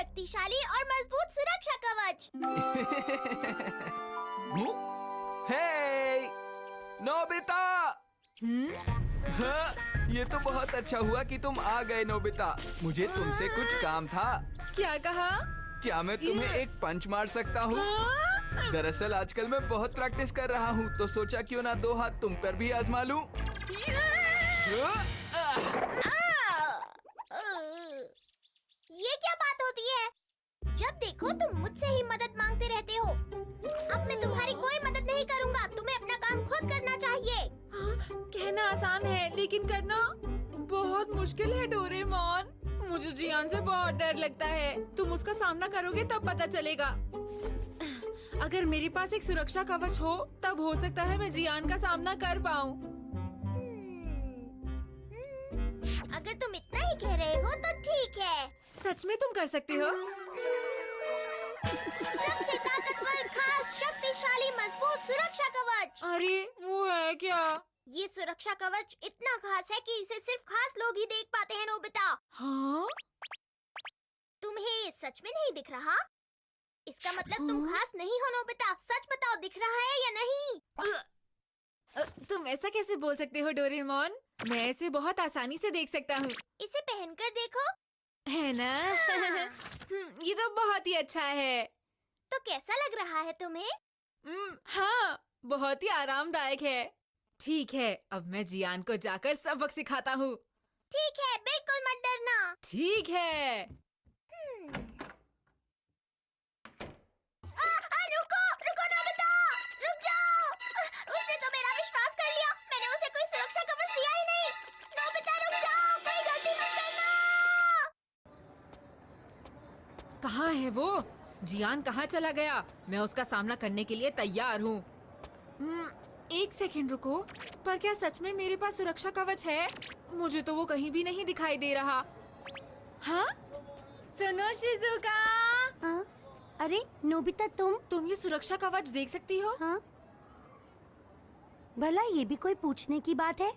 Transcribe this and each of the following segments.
शक्तिशाली और मजबूत सुरक्षा कवच। हे नोबिता। हाँ, ये तो बहुत अच्छा हुआ कि तुम आ गए नोबिता। मुझे तुमसे कुछ काम था। क्या कहा? क्या मैं तुम्हें एक पंच मार सकता हूँ? दरअसल आजकल मैं बहुत प्रैक्टिस कर रहा हूँ, तो सोचा क्यों ना दो हाथ तुम पर भी आजमा लूं। ये क्या बात होती है? जब देखो तुम मुझसे ही मदद मांगते रहते हो। अब मैं तुम्हारी कोई मदद नहीं करूँगा। तुम्हें अपना काम खुद करना चाहिए। कहना आसान है लेकिन करना बहुत मुश्किल है डोरेमोन। मुझे जियान से बहुत डर लगता है। तुम उसका सामना करोगे तब पता चलेगा। अगर मेरे पास एक सुरक्षा कवच हो तब हो सकता है मैं जियान का सामना कर पाऊँ। अगर तुम इतना ही कह रहे हो तो ठीक है। सच में तुम कर सकते हो? सबसे ताकतवर, खास, शक्तिशाली, मजबूत सुरक्षा कवच। अरे वो है क्या? ये सुरक्षा कवच इतना खास है कि इसे सिर्फ खास लोग ही देख पाते हैं नोबिता। हाँ? तुम्हें सच में नहीं दिख रहा? इसका मतलब तुम खास नहीं हो नोबिता। सच बताओ, दिख रहा है या नहीं? तुम ऐसा कैसे बोल सकते हो डोरेमोन? मैं इसे बहुत आसानी से देख सकता हूँ। इसे पहनकर देखो। है ना? ये तो बहुत ही अच्छा है। तो कैसा लग रहा है तुम्हें? हाँ, बहुत ही आरामदायक है। ठीक है, अब मैं जियान को जाकर सबक सिखाता हूँ। ठीक है, बिल्कुल मत डरना। ठीक है। रुको, रुको नोबिता, रुक जाओ। उसने तो मेरा विश्वास कर लिया। मैंने उसे कोई सुरक्षा कवच दिया ही नहीं। नोबिता रुक जाओ, कोई गलती मत करना। कहाँ है वो? जियान कहाँ चला गया? मैं उसका सामना करने के लिए तैयार हूँ। एक सेकंड रुको, पर क्या सच में मेरे पास सुरक्षा कवच है? मुझे तो वो कहीं भी नहीं दिखाई दे रहा। हाँ? सुनो शिजुका। हाँ? अरे नोबिता, तुम ये सुरक्षा कवच देख सकती हो? हाँ? भला ये भी कोई पूछने की बात है?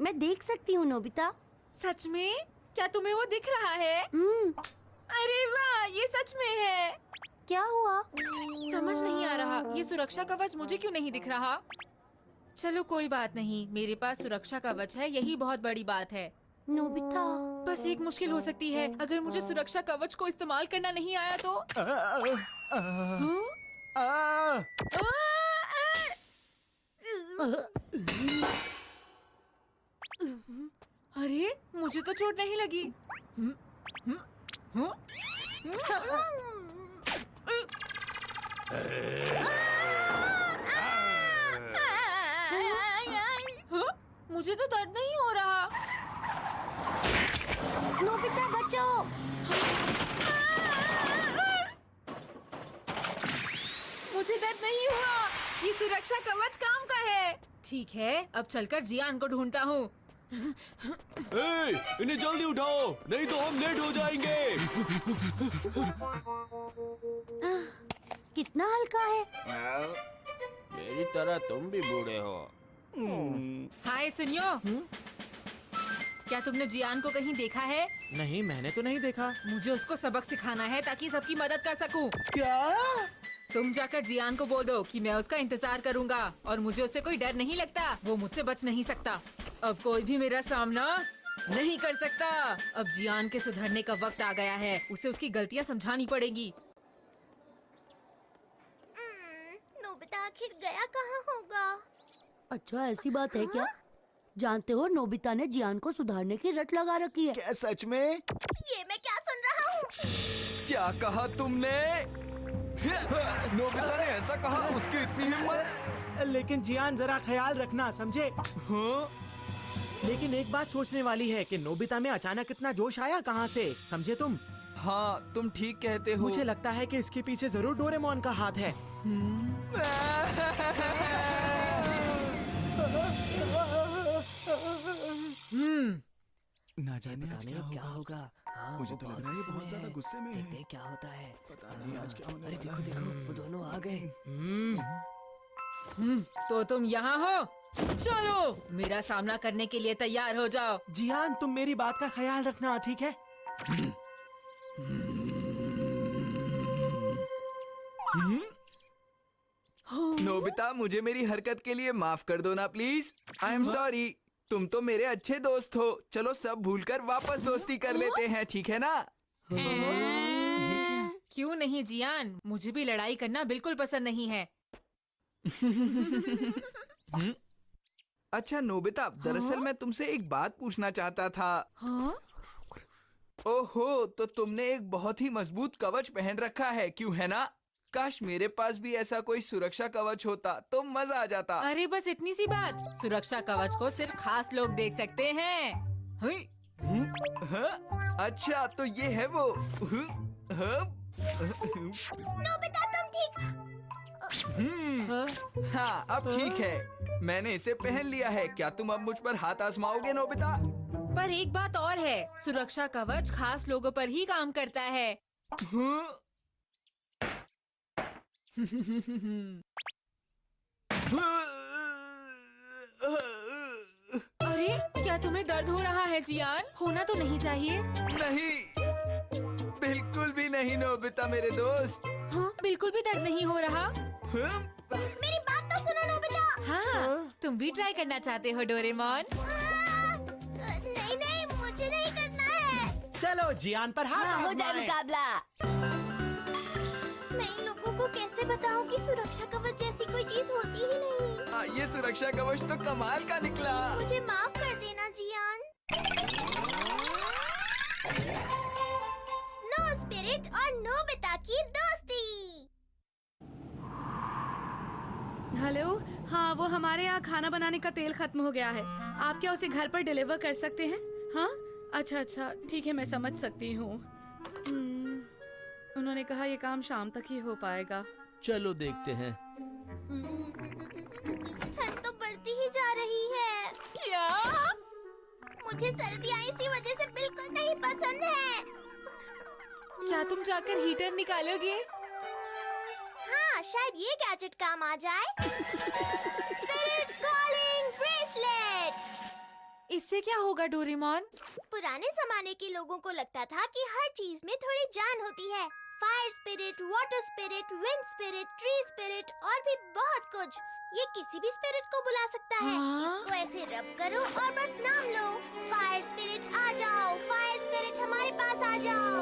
मैं देख सकती हूँ नोबिता। सच में? क्या तुम्हें वो दिख रहा है? अरे वाह, ये सच में है। क्या हुआ? समझ नहीं आ रहा, ये सुरक्षा कवच मुझे क्यों नहीं दिख रहा? चलो कोई बात नहीं, मेरे पास सुरक्षा कवच है, यही बहुत बड़ी बात है। नोबिता, बस एक मुश्किल हो सकती है। अगर मुझे सुरक्षा कवच को इस्तेमाल करना नहीं आया तो? अरे मुझे तो चोट नहीं लगी। मुझे तो दर्द नहीं हो रहा। नोबिता बचाओ। मुझे दर्द नहीं हुआ। ये सुरक्षा कवच काम का है। ठीक है, अब चलकर जियान को ढूंढता हूँ। इन्हें जल्दी उठाओ, नहीं तो हम लेट हो जाएंगे। कितना हल्का है। मेरी तरह तुम भी बूढ़े हो। हाय सुनियो, क्या तुमने जियान को कहीं देखा है? नहीं, मैंने तो नहीं देखा। मुझे उसको सबक सिखाना है ताकि सबकी मदद कर सकूं। क्या? तुम जाकर जियान को बोल दो कि मैं उसका इंतजार करूंगा और मुझे उससे कोई डर नहीं लगता। वो मुझसे बच नहीं सकता। अब कोई भी मेरा सामना नहीं कर सकता। अब जियान के सुधरने का वक्त आ गया है। उसे उसकी गलतियां समझानी पड़ेगी। नोबिता आखिर गया कहाँ होगा? अच्छा, ऐसी बात है क्या? जानते हो, नोबिता ने जियान को सुधारने की रट लगा रखी है। क्या सच में? ये मैं क्या सुन रहा हूँ? क्या कहा तुमने? नोबिता ने ऐसा कहा? उसकी इतनी हिम्मत? लेकिन जियान, जरा ख्याल रखना, समझे? हाँ? लेकिन एक बात सोचने वाली है कि नोबिता में अचानक इतना जोश आया कहाँ से, समझे तुम? हाँ, तुम ठीक कहते हो। मुझे लगता है कि इसके पीछे जरूर डोरेमोन का हाथ है। ना जाने आज क्या होगा। हाँ, मुझे तो लग रहा है ये बहुत ज्यादा गुस्से में है। देखते हैं क्या होता है। पता नहीं आज क्या होने अरे वाला देखो है। देखो, वो दोनों आ गए। तो तुम यहाँ हो? चलो, मेरा सामना करने के लिए तैयार हो जाओ। जियान, तुम मेरी बात का ख्याल रखना, ठीक है? नोबिता, मुझे मेरी हरकत के लिए माफ कर दो ना प्लीज। I am sorry. तुम तो मेरे अच्छे दोस्त हो। चलो सब भूलकर वापस दोस्ती कर लेते हैं, ठीक है ना? क्यों नहीं जियान, मुझे भी लड़ाई करना बिल्कुल पसंद नहीं है। अच्छा नोबिता, दरअसल मैं तुमसे एक बात पूछना चाहता था। हाँ? ओहो, तो तुमने एक बहुत ही मजबूत कवच पहन रखा है, क्यों है ना? काश मेरे पास भी ऐसा कोई सुरक्षा कवच होता तो मजा आ जाता। अरे बस इतनी सी बात। सुरक्षा कवच को सिर्फ खास लोग देख सकते हैं। हुई। हाँ? अच्छा तो ये है वो। हाँ? नोबिता तुम ठीक? हाँ अब ठीक है, मैंने इसे पहन लिया है। क्या तुम अब मुझ पर हाथ आजमाओगे नोबिता? पर एक बात और है, सुरक्षा कवच खास लोगों पर ही काम करता है। हाँ? अरे क्या तुम्हें दर्द हो रहा है जियान? होना तो नहीं चाहिए। नहीं, बिल्कुल भी नहीं नोबिता मेरे दोस्त। हाँ, बिल्कुल भी दर्द नहीं हो रहा। हाँ? मेरी बात तो सुनो नोबिता। हाँ, तुम भी ट्राई करना चाहते हो डोरेमोन? नहीं नहीं, मुझे नहीं करना है। चलो जियान पर हाथ हाँ, हो जाए आजमाएं। मुकाबला। मैं इन लोगों को कैसे बताऊं कि सुरक्षा कवच जैसी कोई चीज होती ही नहीं। ये सुरक्षा कवच तो कमाल का निकला। मुझे माफ कर देना जियान। स्नो स्पिरिट और नोबिता की दोस्ती। हेलो, हाँ वो हमारे यहाँ खाना बनाने का तेल खत्म हो गया है। आप क्या उसे घर पर डिलीवर कर सकते हैं? हाँ अच्छा अच्छा ठीक है, मैं समझ सकती हूँ। उन्होंने कहा ये काम शाम तक ही हो पाएगा। चलो देखते हैं। ठंड तो बढ़ती ही जा रही है। क्या? मुझे सर्दियाँ इसी वजह से बिल्कुल नहीं पसंद है। क्या तुम जाकर हीटर निकालोगे? हाँ, शायद ये गैजेट काम आ जाए। Spirit calling bracelet. इससे क्या होगा डोरेमोन? पुराने जमाने के लोगों को लगता था कि हर चीज में थोड़ी जान होती है। Fire spirit, water spirit, wind spirit, tree spirit और भी बहुत कुछ। ये किसी भी स्पिरिट को बुला सकता है। हाँ? इसको ऐसे रब करो और बस नाम लो। फायर स्पिरिट आ जाओ, फायर स्पिरिट हमारे पास आ जाओ।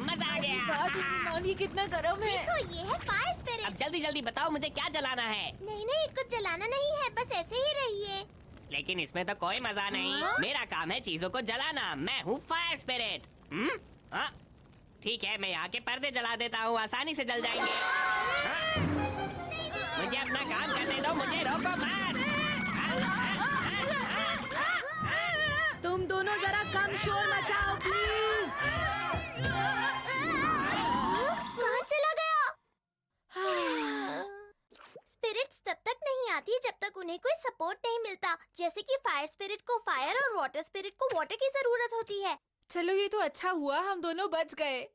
मजा आ गया। वाह डोरेमोन, ये कितना गर्म है। देखो ये है फायर स्पिरिट। अब जल्दी जल्दी बताओ मुझे क्या जलाना है। नहीं नहीं, कुछ जलाना नहीं है, बस ऐसे ही रहिए। लेकिन इसमें तो कोई मजा नहीं। मेरा काम है चीजों को जलाना। मैं हूँ फायर स्पिरिट। हाँ? ठीक है, मैं यहाँ के पर्दे जला देता हूँ, आसानी से जल जाएंगे। हाँ? मुझे अपना काम करने दो, मुझे रोको मत। तुम दोनों जरा कम शोर मचाओ प्लीज। कहाँ चला गया? स्पिरिट्स तब तक नहीं आती जब तक उन्हें कोई सपोर्ट नहीं मिलता। जैसे कि फायर स्पिरिट को फायर और वाटर स्पिरिट को वाटर की जरूरत होती है। चलो ये तो अच्छा हुआ हम दोनों बच गए,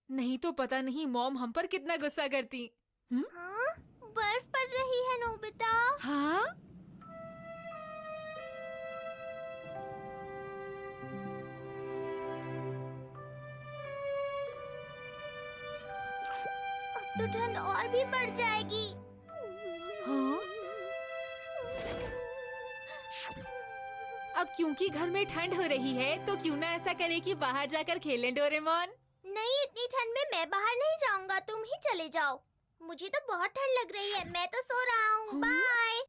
नहीं तो पता नहीं मॉम हम पर कितना गुस्सा करती। हाँ? बर्फ पड़ रही है नोबिता। हाँ? अब तो ठंड और भी बढ़ जाएगी। हाँ? अब क्योंकि घर में ठंड हो रही है तो क्यों ना ऐसा करें कि बाहर जाकर खेलें डोरेमोन? नहीं, इतनी ठंड में मैं बाहर नहीं जाऊंगा, तुम ही चले जाओ। मुझे तो बहुत ठंड लग रही है, मैं तो सो रहा हूँ। बाय।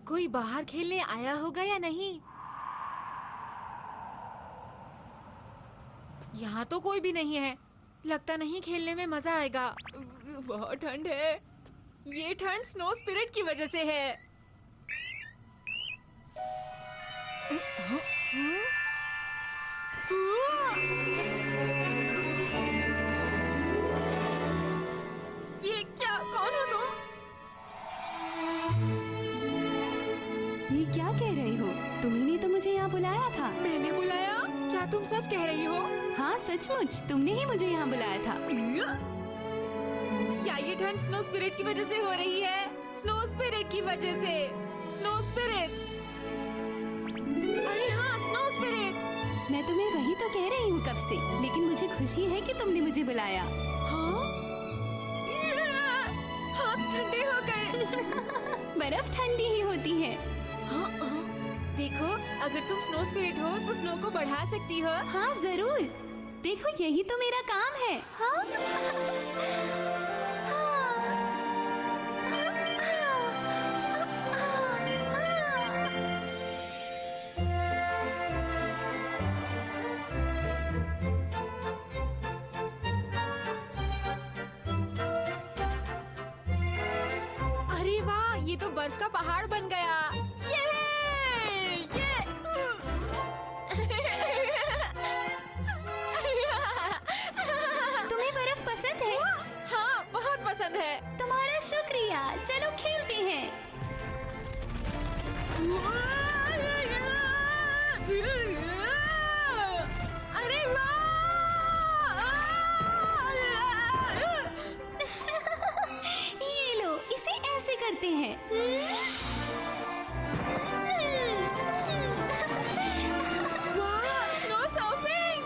कोई बाहर खेलने आया होगा या नहीं? यहाँ तो कोई भी नहीं है। लगता नहीं खेलने में मजा आएगा। बहुत ठंड है। ये ठंड स्नो स्पिरिट की वजह से है। ये क्या? कौन हो तुम? ये क्या कह रही हो? तुम्ही ने तो मुझे यहाँ बुलाया था। मैंने बुलाया? क्या तुम सच कह रही हो? हाँ सचमुच, तुमने ही मुझे यहाँ बुलाया था। क्या ये ठंड स्नो स्पिरिट की वजह से हो रही है? स्नो स्पिरिट की वजह से। Snow spirit. मैं तुम्हें वही तो कह रही हूँ कब से, लेकिन मुझे खुशी है कि तुमने मुझे बुलाया। हाँ? हाथ ठंडे हो गए। बर्फ ठंडी ही होती है। हाँ, हाँ। देखो, अगर तुम स्नो स्पिरिट हो तो स्नो को बढ़ा सकती हो। हाँ जरूर, देखो यही तो मेरा काम है। हाँ? अरे वाह, ये तो बर्फ का पहाड़ बन गया। ये तुम्हें बर्फ पसंद है? हाँ, बहुत पसंद है। तुम्हारा शुक्रिया, चलो खेलते हैं। अरे वाह! ये लो, इसे ऐसे करते हैं। वाह, स्नो सर्फिंग!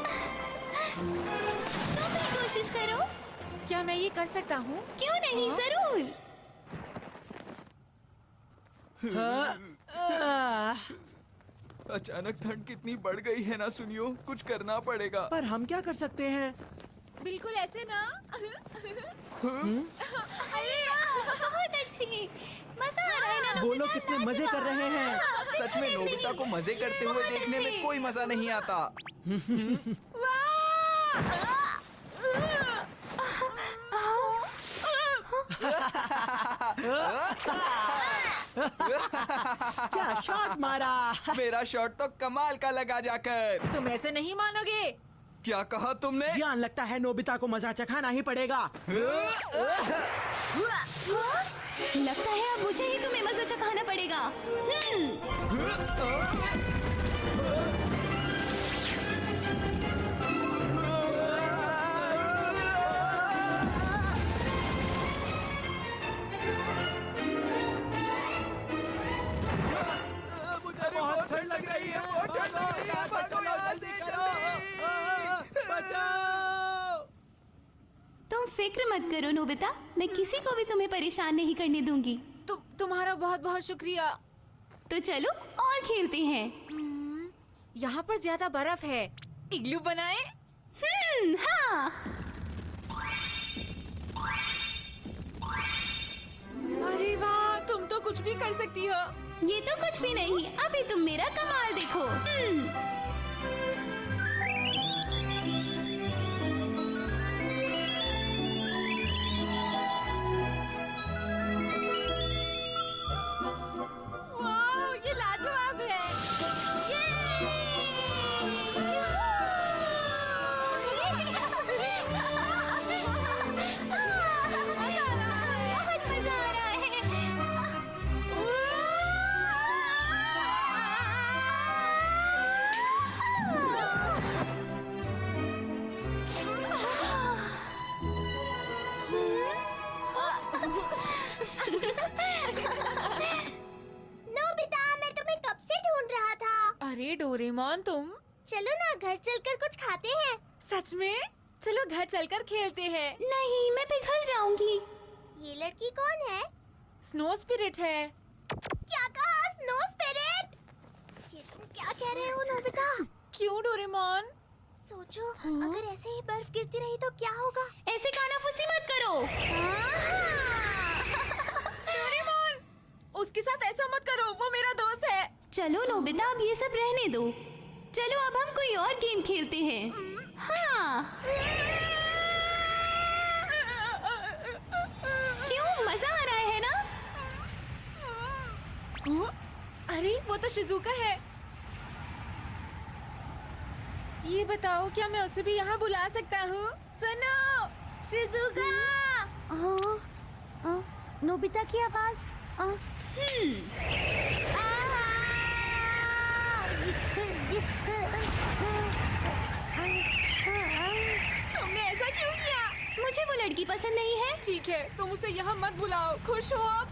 तुम भी कोशिश करो। क्या मैं ये कर सकता हूँ? क्यों नहीं, जरूर। अचानक ठंड कितनी बढ़ गई है ना सुनियो, कुछ करना पड़ेगा। पर हम क्या कर सकते हैं? बिल्कुल ऐसे ना। अरे बहुत अच्छी, मजा आ रहा है ना? वो लोग कितने मजे कर रहे हैं। सच में नोबिता को मजे करते हुए बहुत देखने में अच्छे। कोई मजा नहीं आता। क्या शॉट मारा। मेरा शॉट तो कमाल का लगा जाकर। तुम ऐसे नहीं मानोगे। क्या कहा तुमने? जियान, लगता है नोबिता को मजा चखाना ही पड़ेगा। लगता है अब मुझे ही तुम्हें मजा चखाना पड़ेगा। मुझे बहुत ठंड लग रही है, बहुत ठंड लग रही है। भागो यहाँ से, जल्दी। बचाओ। तुम फिक्र मत करो नोबिता, मैं किसी को भी तुम्हें परेशान नहीं करने दूंगी। तुम्हारा बहुत बहुत शुक्रिया। तो चलो और खेलते हैं। यहाँ पर ज्यादा बर्फ है। इग्लू बनाए? हाँ। अरे वाह, तुम तो कुछ भी कर सकती हो। ये तो कुछ भी नहीं, अभी तुम मेरा कमाल देखो। वाह, ये लाजवाब है। बहुत मजा आ रहा है। नोबिता, मैं तुम्हें कब से ढूंढ रहा था। अरे डोरेमोन, तुम चलो ना घर चलकर कुछ खाते हैं। सच में? चलो घर चलकर खेलते हैं। नहीं, मैं पिघल जाऊंगी। ये लड़की कौन है? स्नो स्पिरिट है। क्या कहा? Snow spirit? ये तुम क्या कह रहे हो नोबिता? क्यों डोरेमोन? सोचो, अगर ऐसे ही बर्फ गिरती रही तो क्या होगा? ऐसे कानाफूसी मत करो। डोरेमोन, उसके साथ ऐसा मत करो, वो मेरा दोस्त है। चलो नोबिता, अब ये सब रहने दो। चलो अब हम कोई और गेम खेलते हैं। हाँ। क्यों, मजा आ रहा है ना? अरे वो तो शिजुका है। ये बताओ, क्या मैं उसे भी यहाँ बुला सकता हूँ? सुनो, शिजुका। नोबिता की आवाज। तुमने ऐसा क्यों किया? मुझे वो लड़की पसंद नहीं है। ठीक है, तुम उसे यहाँ मत बुलाओ। खुश हो अब?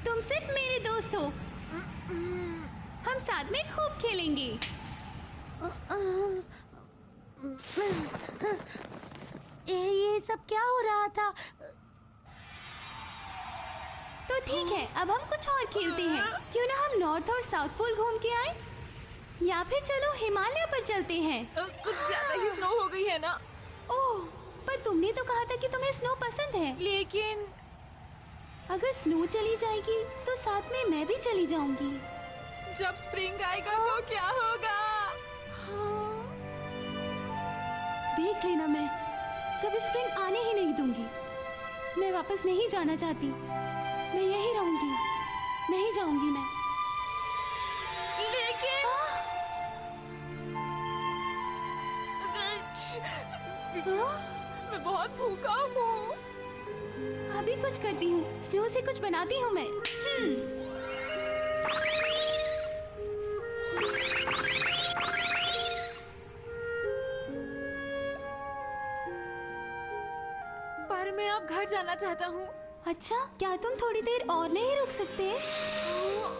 तुम सिर्फ मेरे दोस्त हो। हम साथ में खूब खेलेंगे। ये सब क्या हो रहा था? तो ठीक है, अब हम कुछ और खेलते हैं। क्यों ना हम नॉर्थ और साउथ पोल घूम के आए? या फिर चलो हिमालय पर चलते हैं। कुछ ज्यादा ही स्नो हो गई है ना। ओह, पर तुमने तो कहा था कि तुम्हें स्नो पसंद है। लेकिन अगर स्नो चली जाएगी तो साथ में मैं भी चली जाऊंगी। जब स्प्रिंग आएगा तो क्या होगा? देख लेना, मैं कभी स्प्रिंग आने ही नहीं दूंगी। मैं वापस नहीं जाना चाहती, मैं यहीं रहूंगी, नहीं जाऊंगी मैं। मैं बहुत भूखा हूँ। अभी कुछ करती हूँ, स्नो से कुछ बनाती हूँ मैं। पर मैं अब घर जाना चाहता हूँ। अच्छा, क्या तुम थोड़ी देर और नहीं रुक सकते?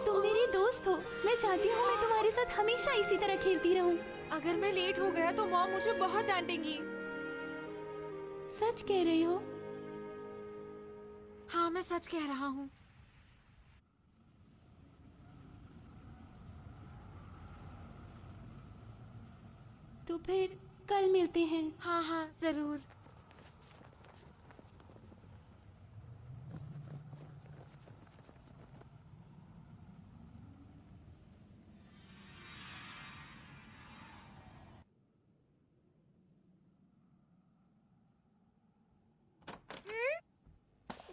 तुम मेरी दोस्त हो, मैं चाहती हूँ मैं तुम्हारे साथ हमेशा इसी तरह खेलती रहूं। अगर मैं लेट हो गया तो मॉम मुझे बहुत डांटेंगी। सच कह रही हो? हाँ, मैं सच कह रहा हूँ। तो फिर कल मिलते हैं। हाँ हाँ, जरूर।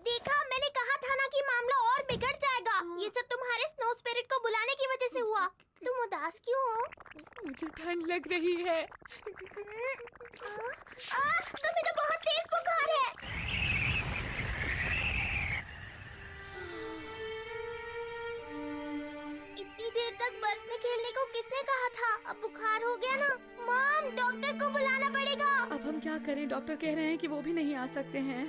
देखा, मैंने कहा था ना कि मामला और बिगड़ जाएगा। ये सब तुम्हारे स्नो स्पिरिट को बुलाने की वजह से हुआ। तुम उदास क्यों हो? मुझे ठंड लग रही है। तुम्हें तो बहुत तेज बुखार है। इतनी देर तक बर्फ में खेलने को किसने कहा था? अब बुखार हो गया ना। मॉम, डॉक्टर को बुलाना पड़ेगा। अब हम क्या करें? डॉक्टर कह रहे हैं कि वो भी नहीं आ सकते हैं।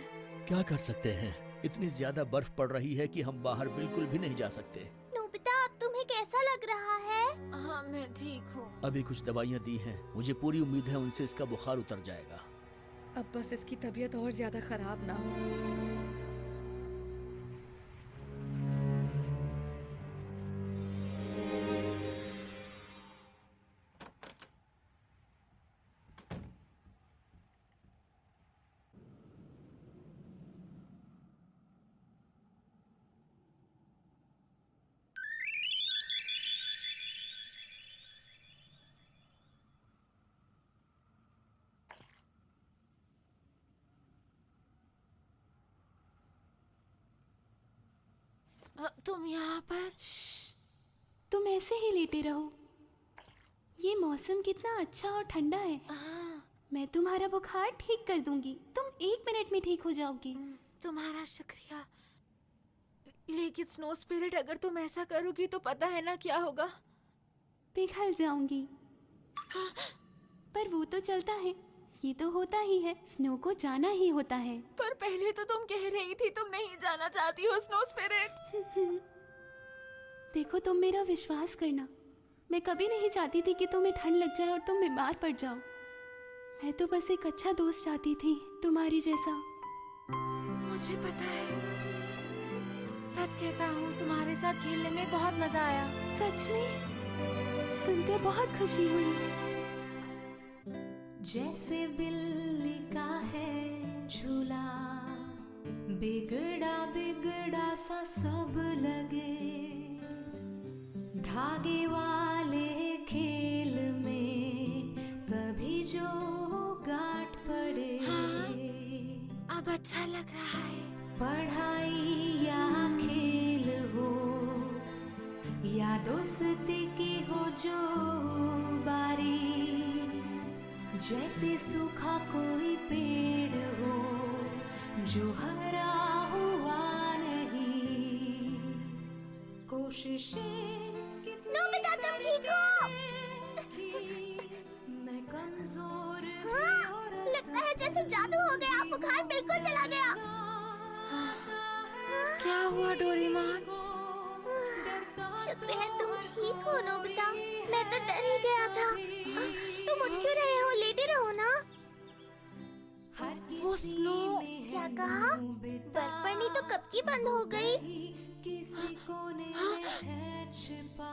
क्या कर सकते हैं? इतनी ज्यादा बर्फ पड़ रही है कि हम बाहर बिल्कुल भी नहीं जा सकते। नोबिता, अब तुम्हें कैसा लग रहा है? हाँ, मैं ठीक हूँ। अभी कुछ दवाइयाँ दी हैं, मुझे पूरी उम्मीद है उनसे इसका बुखार उतर जाएगा। अब बस इसकी तबीयत और ज्यादा खराब ना हो। तुम यहाँ पर? तुम ऐसे ही लेटे रहो। ये मौसम कितना अच्छा और ठंडा है। मैं तुम्हारा बुखार ठीक कर दूंगी। तुम 1 मिनट में ठीक हो जाओगी। तुम्हारा शुक्रिया। लेकिन स्नो स्पिरिट, अगर तुम ऐसा करोगी तो पता है ना क्या होगा? पिघल जाऊंगी। पर वो तो चलता है, ये तो होता ही है। स्नो को जाना ही होता है। पर पहले तो तुम कह रही थी तुम नहीं जाना चाहती हो स्नो स्पिरिट। देखो, तुम मेरा विश्वास करना। मैं कभी नहीं चाहती थी कि तुम्हें ठंड लग जाए और तुम बीमार पड़ जाओ। मैं तो बस एक अच्छा दोस्त चाहती थी, तुम्हारी जैसा। मुझे पता है। सच कहता हूँ, तुम्हारे साथ खेलने में बहुत मजा आया। सच में? सुनकर बहुत खुशी हुई। जैसे बिल्ली का है झूला, बिगड़ा बिगड़ा सा सब लगे। धागे वाले खेल में कभी जो गांठ पड़े। हाँ, अब अच्छा लग रहा है। पढ़ाई या खेल हो या दोस्ती की हो जो बारी, जैसे सूखा कोई पेड़ हो जो हरा हुआ नहीं। कोशिशें नोबिता, तुम ठीक हो? मैं कमजोर हाँ, लगता है जैसे जादू हो गया। बुखार बिल्कुल चला गया। क्या हुआ डोरेमोन? शुक्र है तुम ठीक हो नोबिता। मैं तो डर ही गया था। तुम उठ क्यों रहे हो? लेटे रहो ना। वो स्नो। क्या कहा? बर्फ पड़नी तो कब की बंद हो गई। किसी कोने में है छिपा,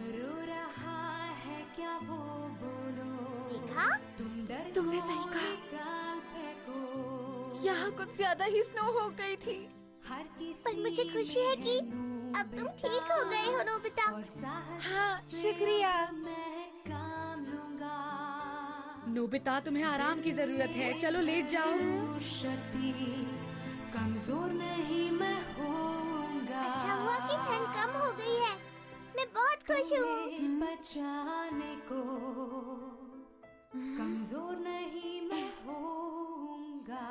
रो रहा है क्या वो, बोलो। देखा? तुमने सही कहा। कहा यहाँ कुछ ज्यादा ही स्नो हो गई थी। पर मुझे खुशी है कि अब तुम ठीक हो गए हो नोबिता। हाँ, शुक्रिया। नोबिता, तुम्हें आराम की जरूरत है, चलो लेट जाओ। कमजोर नहीं मैं होऊंगा। अच्छा हुआ कि ठंड कम हो गई है। मैं बहुत खुश हूँ। बचाने को कमजोर नहीं मैं होऊंगा।